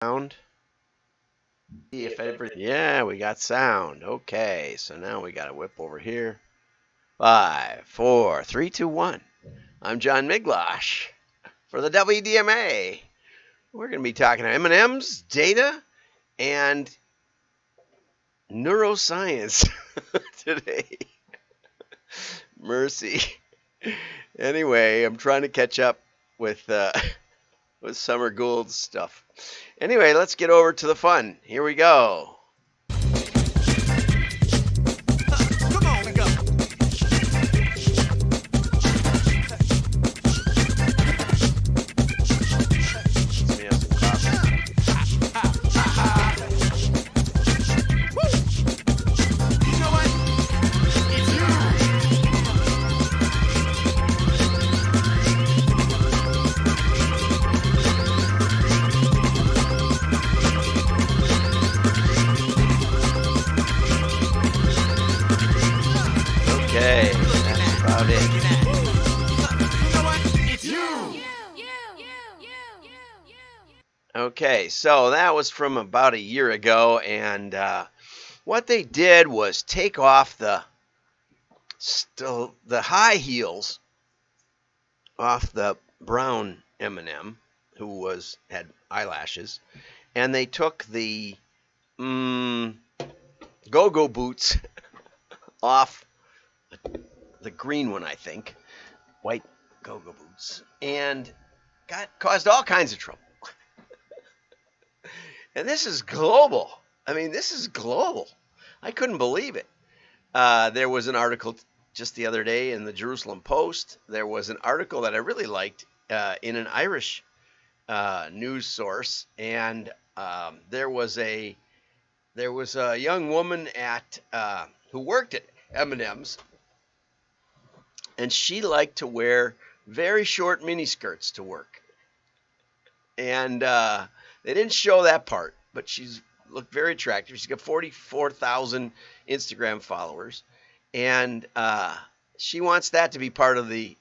Sound. See if everything. Yeah, we got sound. Okay, so now we got to whip over here. 5, 4, 3, 2, 1. I'm John Miglosh for the WDMA. We're going to be talking M&Ms, data, and neuroscience today. Mercy. Anyway, I'm trying to catch up with Summer Gould's stuff. Anyway, let's get over to the fun. Here we go. Come on, we go. Let me have some coffee. You know what? It's you. Okay, that's about it. Okay, so that was from about a year ago, and what they did was take off the high heels off the brown M&M, who had eyelashes, and they took the go-go boots off the green one, I think, white go-go boots, and caused all kinds of trouble. And this is global. I mean, this is global. I couldn't believe it. There was an article just the other day in the Jerusalem Post. There was an article that I really liked in an Irish news source, and there was a young woman who worked at M&Ms, and she liked to wear very short miniskirts to work. And they didn't show that part, but she's looked very attractive. She's got 44,000 Instagram followers, and she wants that to be part of the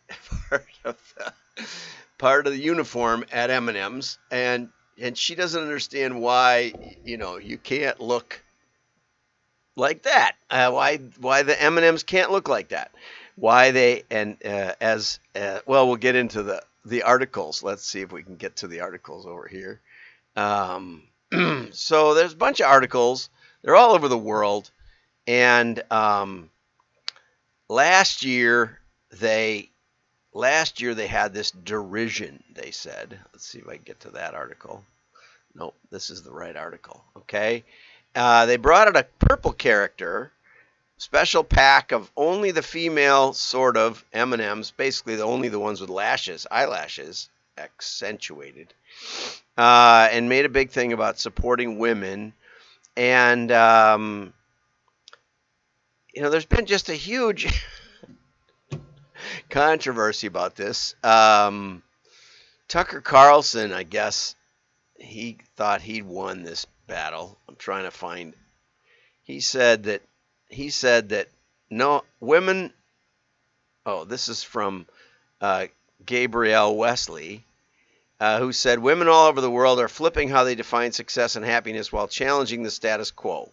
uniform at M&Ms, and she doesn't understand why you can't look like that. Why the M&Ms can't look like that? Why they well, we'll get into the articles. Let's see if we can get to the articles over here. So there's a bunch of articles. They're all over the world, and last year they had this derision. They said, let's see if I can get to that article. Nope, this is the right article. Okay. They brought out a purple character, special pack of only the female sort of M&Ms, basically only the ones with eyelashes, accentuated, and made a big thing about supporting women. And, there's been just a huge controversy about this. Tucker Carlson, I guess, he thought he'd won this battle. I'm trying to find. He said that no women. Oh, this is from Gabrielle Wesley, who said women all over the world are flipping how they define success and happiness while challenging the status quo.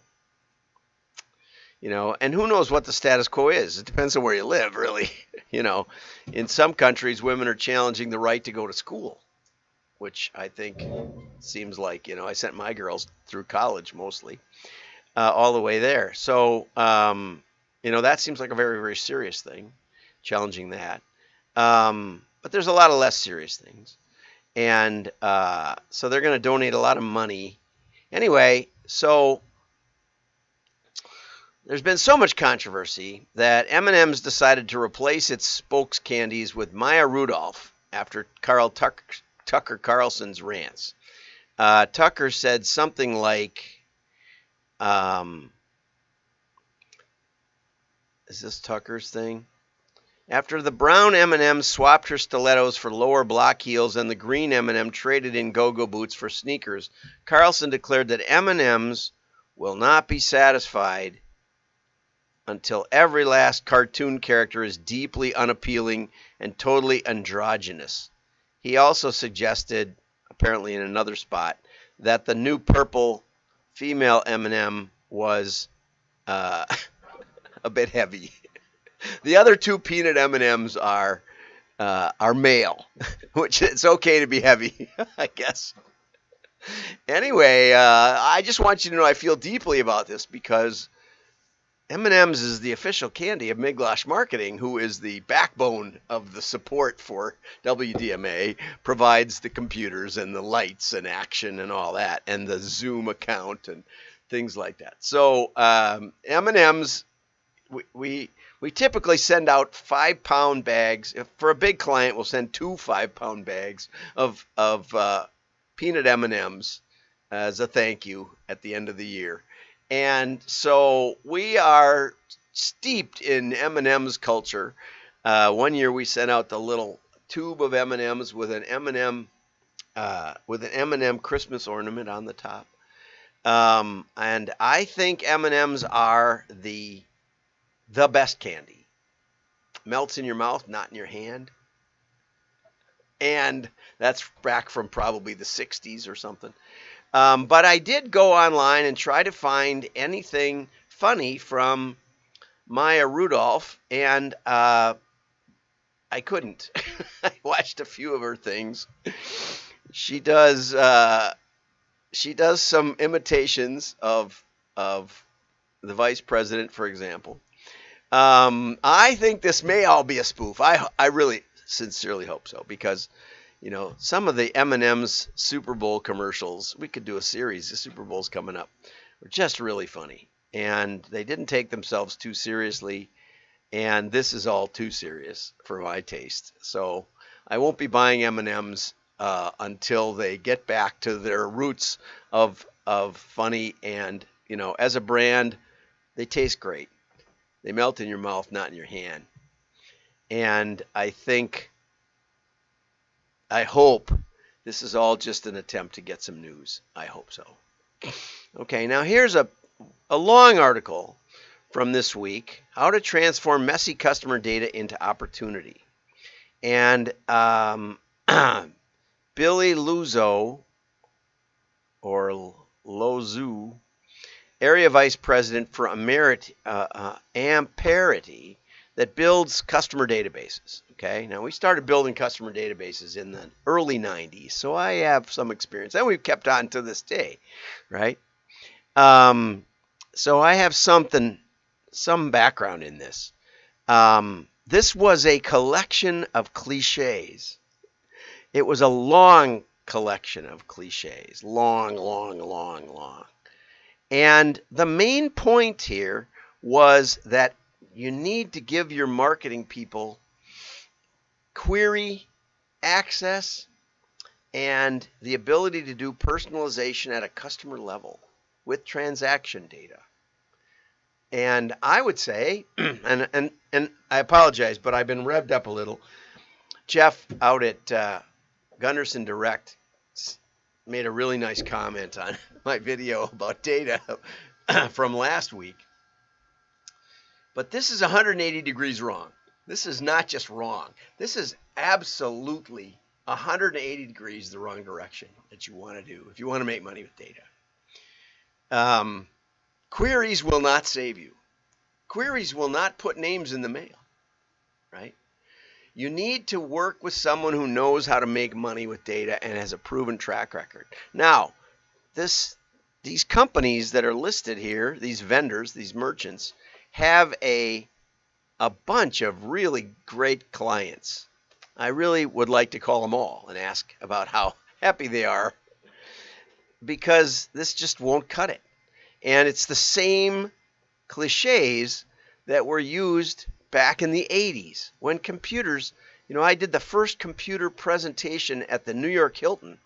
And who knows what the status quo is? It depends on where you live, really. In some countries, women are challenging the right to go to school, which I think seems like, I sent my girls through college mostly, all the way there. So, that seems like a very, very serious thing, challenging that. But there's a lot of less serious things. And so they're going to donate a lot of money. Anyway, so there's been so much controversy that M&M's decided to replace its spokes candies with Maya Rudolph after Tucker Carlson's rants. Tucker said something like, is this Tucker's thing? After the brown M&M swapped her stilettos for lower block heels and the green M&M traded in go-go boots for sneakers, Carlson declared that M&M's will not be satisfied until every last cartoon character is deeply unappealing and totally androgynous. He also suggested, apparently in another spot, that the new purple female M&M was uh, a bit heavy. The other two peanut M&Ms are male, which it's okay to be heavy, I guess. Anyway, I just want you to know I feel deeply about this because M&M's is the official candy of Miglosh Marketing, who is the backbone of the support for WDMA, provides the computers and the lights and action and all that, and the Zoom account and things like that. So M&M's, we typically send out 5-pound bags. If for a big client, we'll send 2 5-pound bags of peanut M&Ms as a thank you at the end of the year. And so we are steeped in M&M's culture. One year we sent out the little tube of M&M's with an M&M Christmas ornament on the top. And I think M&M's are the best candy. Melts in your mouth, not in your hand. And that's back from probably the 60s or something. But I did go online and try to find anything funny from Maya Rudolph, and I couldn't. I watched a few of her things. She does some imitations of the vice president, for example. I think this may all be a spoof. I really sincerely hope so, because some of the M&M's Super Bowl commercials, we could do a series. The Super Bowl's coming up. Were just really funny, and they didn't take themselves too seriously. And this is all too serious for my taste. So I won't be buying M&M's until they get back to their roots of funny. And as a brand, they taste great. They melt in your mouth, not in your hand. And I hope this is all just an attempt to get some news. I hope so. Okay, now here's a long article from this week, How to Transform Messy Customer Data into Opportunity. And Billy Luzo, or Lozu, Area Vice President for Amperity, that builds customer databases. Okay, now we started building customer databases in the early 90s, so I have some experience, and we've kept on to this day, right? So I have some background in this. This was a collection of cliches. It was a long collection of cliches, long. And the main point here was that you need to give your marketing people query access and the ability to do personalization at a customer level with transaction data. And I would say, and I apologize, but I've been revved up a little. Jeff out at Gunderson Direct made a really nice comment on my video about data from last week. But this is 180 degrees wrong. This is not just wrong. This is absolutely 180 degrees the wrong direction that you want to do if you want to make money with data. Queries will not save you. Queries will not put names in the mail, right? You need to work with someone who knows how to make money with data and has a proven track record. Now, these companies that are listed here, these vendors, these merchants, have a bunch of really great clients. I really would like to call them all and ask about how happy they are, because this just won't cut it. And it's the same cliches that were used back in the 80s when computers, I did the first computer presentation at the New York Hilton,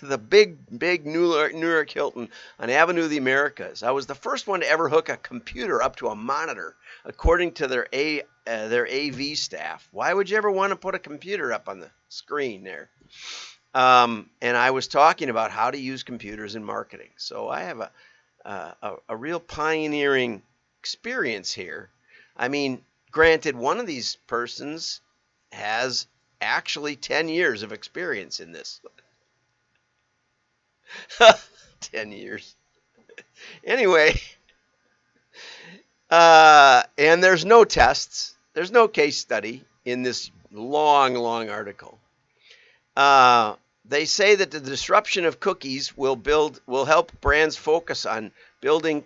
the big New York Hilton on Avenue of the Americas. I was the first one to ever hook a computer up to a monitor, according to their AV staff. Why would you ever want to put a computer up on the screen there? And I was talking about how to use computers in marketing. So I have a real pioneering experience here. I mean, granted, one of these persons has actually 10 years of experience in this. 10 years. Anyway, and there's no tests. There's no case study in this long, long article. They say that the disruption of cookies will help brands focus on building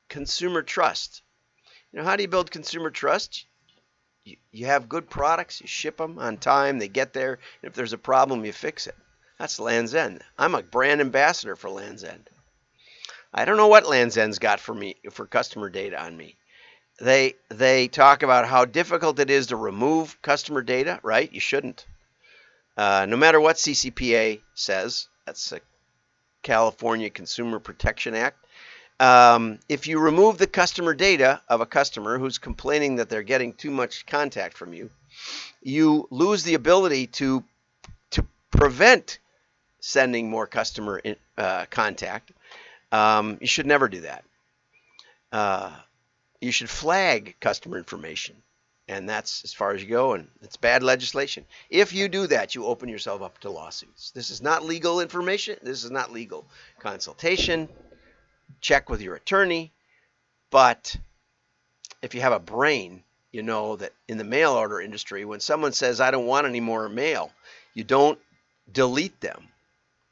consumer trust. You know, how do you build consumer trust? You have good products, you ship them on time, they get there, and if there's a problem, you fix it. That's Land's End. I'm a brand ambassador for Land's End. I don't know what Land's End's got for me for customer data on me. They talk about how difficult it is to remove customer data, right? You shouldn't. No matter what CCPA says, that's the California Consumer Protection Act. If you remove the customer data of a customer who's complaining that they're getting too much contact from you, you lose the ability to prevent sending more customer contact. You should never do that. You should flag customer information, and that's as far as you go, and it's bad legislation. If you do that, you open yourself up to lawsuits. This is not legal information. This is not legal consultation. Check with your attorney. But if you have a brain, you know that in the mail order industry, when someone says, I don't want any more mail, you don't delete them.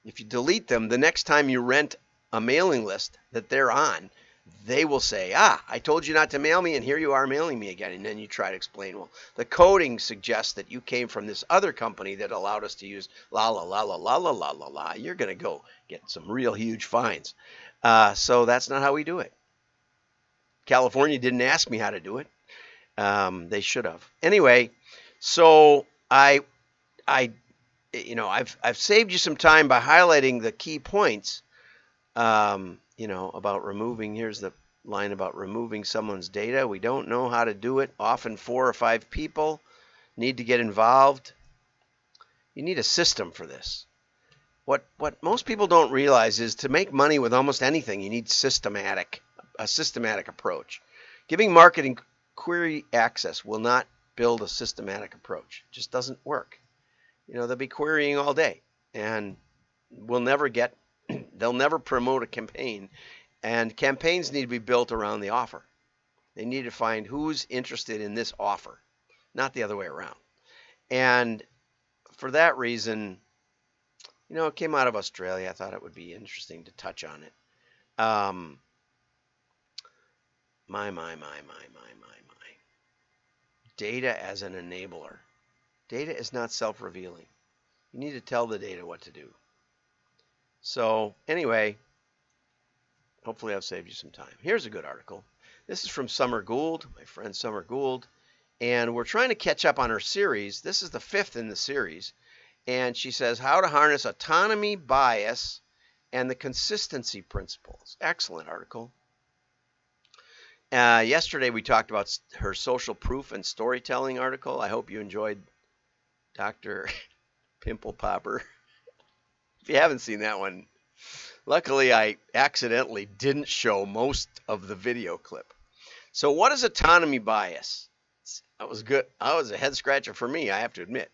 If you delete them, the next time you rent a mailing list that they're on, they will say, I told you not to mail me, and here you are mailing me again. And then you try to explain, well, the coding suggests that you came from this other company that allowed us to use la la la la la la la la la. You're going to go get some real huge fines. So that's not how we do it. California didn't ask me how to do it. They should have. Anyway, so I've saved you some time by highlighting the key points. About removing, here's the line about removing someone's data. We don't know how to do it. Often 4 or 5 people need to get involved. You need a system for this. What most people don't realize is to make money with almost anything, you need a systematic approach. Giving marketing query access will not build a systematic approach. It just doesn't work. They'll be querying all day, and they'll never promote a campaign, and campaigns need to be built around the offer. They need to find who's interested in this offer, not the other way around. And for that reason, it came out of Australia. I thought it would be interesting to touch on it. My. Data as an enabler. Data is not self-revealing. You need to tell the data what to do. So anyway, hopefully I've saved you some time. Here's a good article. This is from Summer Gould, my friend Summer Gould, and we're trying to catch up on her series. This is the 5th in the series, and she says how to harness autonomy bias and the consistency principles. Excellent article. Yesterday we talked about her social proof and storytelling article. I hope you enjoyed Dr. Pimple Popper. If you haven't seen that one, luckily I accidentally didn't show most of the video clip. So what is autonomy bias? That was good. That was a head scratcher for me, I have to admit.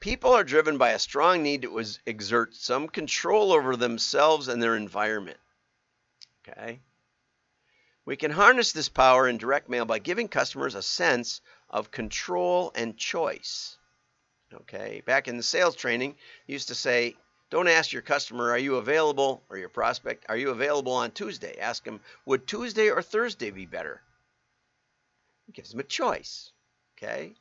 People are driven by a strong need to exert some control over themselves and their environment. Okay? We can harness this power in direct mail by giving customers a sense of control and choice. Okay? Back in the sales training, you used to say, don't ask your customer, are you available, or your prospect, are you available on Tuesday? Ask them, would Tuesday or Thursday be better? It gives them a choice. Okay?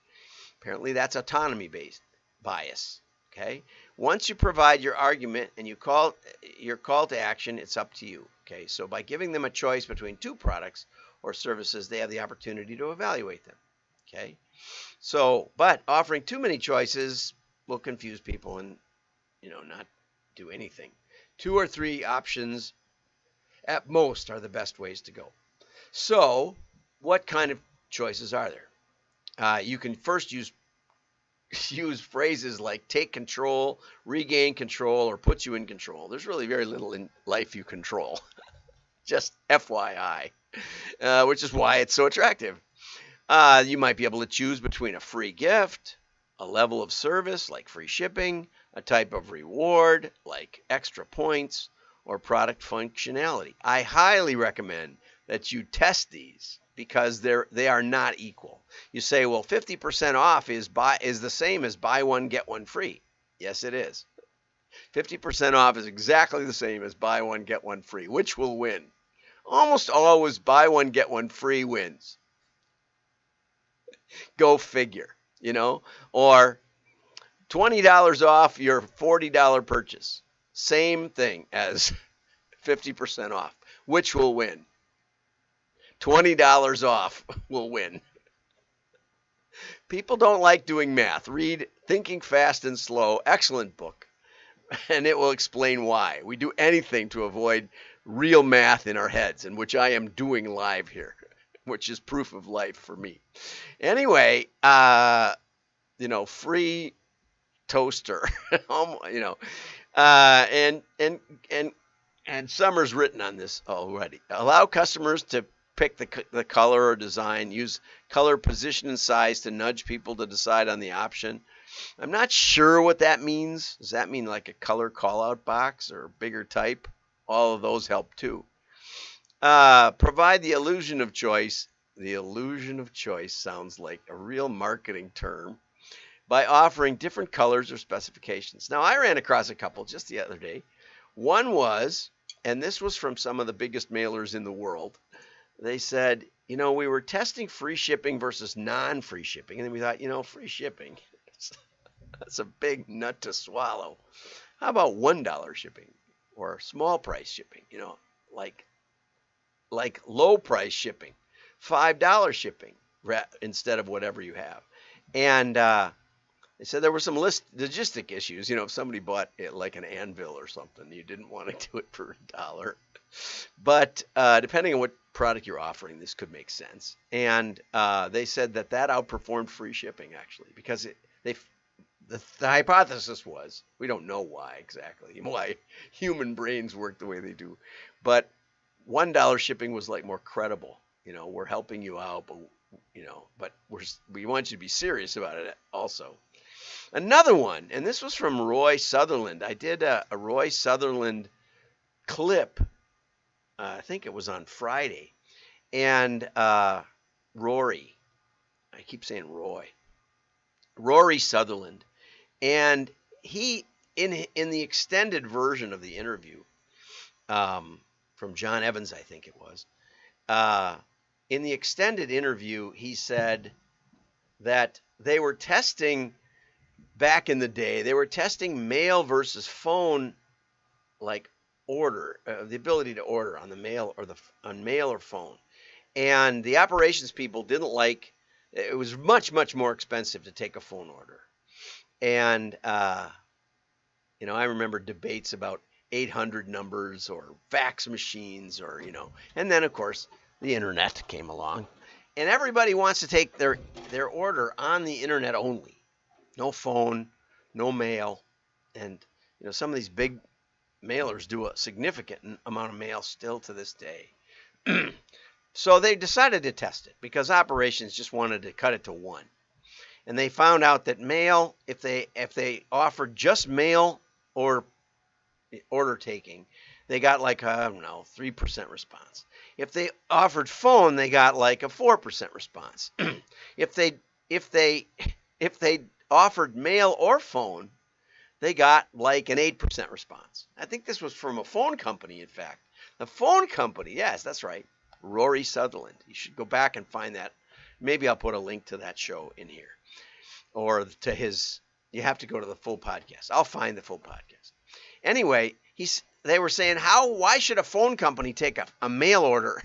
Apparently that's autonomy-based bias. Okay? Once you provide your argument and you call your call to action, it's up to you. Okay? So by giving them a choice between 2 products or services, they have the opportunity to evaluate them. Okay? So, but offering too many choices will confuse people and not do anything. 2 or 3 options at most are the best ways to go. So what kind of choices are there? You can first use phrases like take control, regain control, or put you in control. There's really very little in life you control. Just FYI, which is why it's so attractive. You might be able to choose between a free gift, a level of service like free shipping, a type of reward like extra points, or product functionality. I highly recommend that you test these because they are not equal. You say, well, 50% off is the same as buy one get one free. Yes, it is. 50% off is exactly the same as buy one get one free. Which will win? Almost always buy one get one free wins. Go figure, or $20 off your $40 purchase. Same thing as 50% off. Which will win? $20 off will win. People don't like doing math. Read Thinking Fast and Slow. Excellent book. And it will explain why. We do anything to avoid real math in our heads, and which I am doing live here, which is proof of life for me. Anyway, free toaster, and Summer's written on this already. Allow customers to pick the color or design. Use color, position, and size to nudge people to decide on the option. I'm not sure what that means. Does that mean like a color call-out box or bigger type? All of those help too. Provide the illusion of choice. The illusion of choice sounds like a real marketing term. By offering different colors or specifications. Now, I ran across a couple just the other day. One was, and this was from some of the biggest mailers in the world, they said, we were testing free shipping versus non-free shipping. And then we thought, free shipping, that's a big nut to swallow. How about $1 shipping or small price shipping, like low price shipping, $5 shipping instead of whatever you have. And they said there were some logistic issues. If somebody bought it like an anvil or something, you didn't want to do it for $1. But depending on what product you're offering, this could make sense. And they said that outperformed free shipping, actually, because the hypothesis was, we don't know why exactly, why human brains work the way they do, but $1 shipping was like more credible. We're helping you out, but we want you to be serious about it also. Another one, and this was from Roy Sutherland. I did a Roy Sutherland clip, I think it was on Friday, and Rory, I keep saying Rory Sutherland, and he, in the extended version of the interview, from John Evans, I think it was, in the extended interview, he said that they were testing, back in the day, they were testing mail versus phone, like order, the ability to order on the mail or on mail or phone. And the operations people didn't like, it was much, much more expensive to take a phone order. And, I remember debates about 800 numbers or fax machines or, and then of course the internet came along and everybody wants to take their order on the internet only. No phone, no mail. And, some of these big mailers do a significant amount of mail still to this day. So they decided to test it because operations just wanted to cut it to 1. And they found out that mail, if they offered just mail or order taking, they got like 3% response. If they offered phone, they got like a 4% response. If they offered mail or phone, they got like an 8% response. I think this was from a phone company, in fact. The phone company, yes, that's right, Rory Sutherland. You should go back and find that. Maybe I'll put a link to that show in here. Or to his, you have to go to the full podcast. I'll find the full podcast. Anyway, they were saying, why should a phone company take a mail order?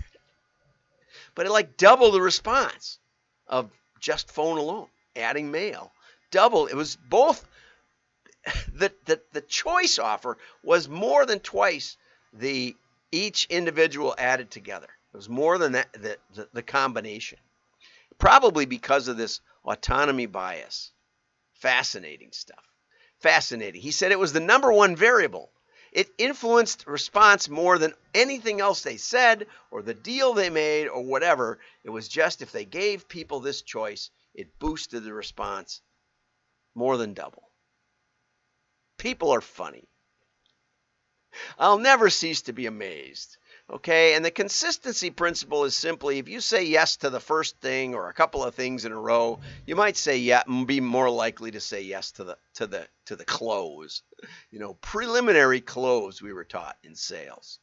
But it like doubled the response of just phone alone, adding mail. Double. It was both. The choice offer was more than twice each individual added together. It was more than that, the combination. Probably because of this autonomy bias. Fascinating stuff. Fascinating. He said it was the number one variable. It influenced response more than anything else they said or the deal they made or whatever. It was just if they gave people this choice, it boosted the response more than double. People are funny. I'll never cease to be amazed. Okay, and the consistency principle is simply if you say yes to the first thing or a couple of things in a row, you might say yeah, be more likely to say yes to the close. Preliminary close we were taught in sales.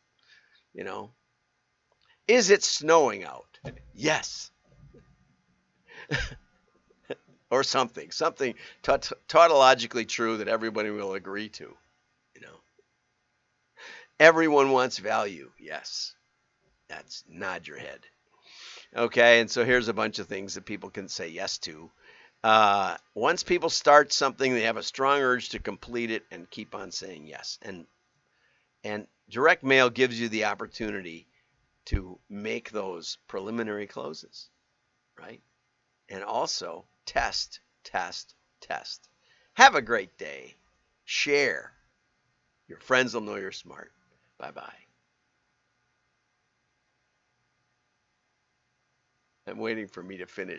Is it snowing out? Yes. Or something tautologically true that everybody will agree to. Everyone wants value. Yes. That's nod your head. Okay, and so here's a bunch of things that people can say yes to. Once people start something, they have a strong urge to complete it and keep on saying yes. And direct mail gives you the opportunity to make those preliminary closes, right? And also test. Have a great day. Share. Your friends will know you're smart. Bye-bye. I'm waiting for me to finish.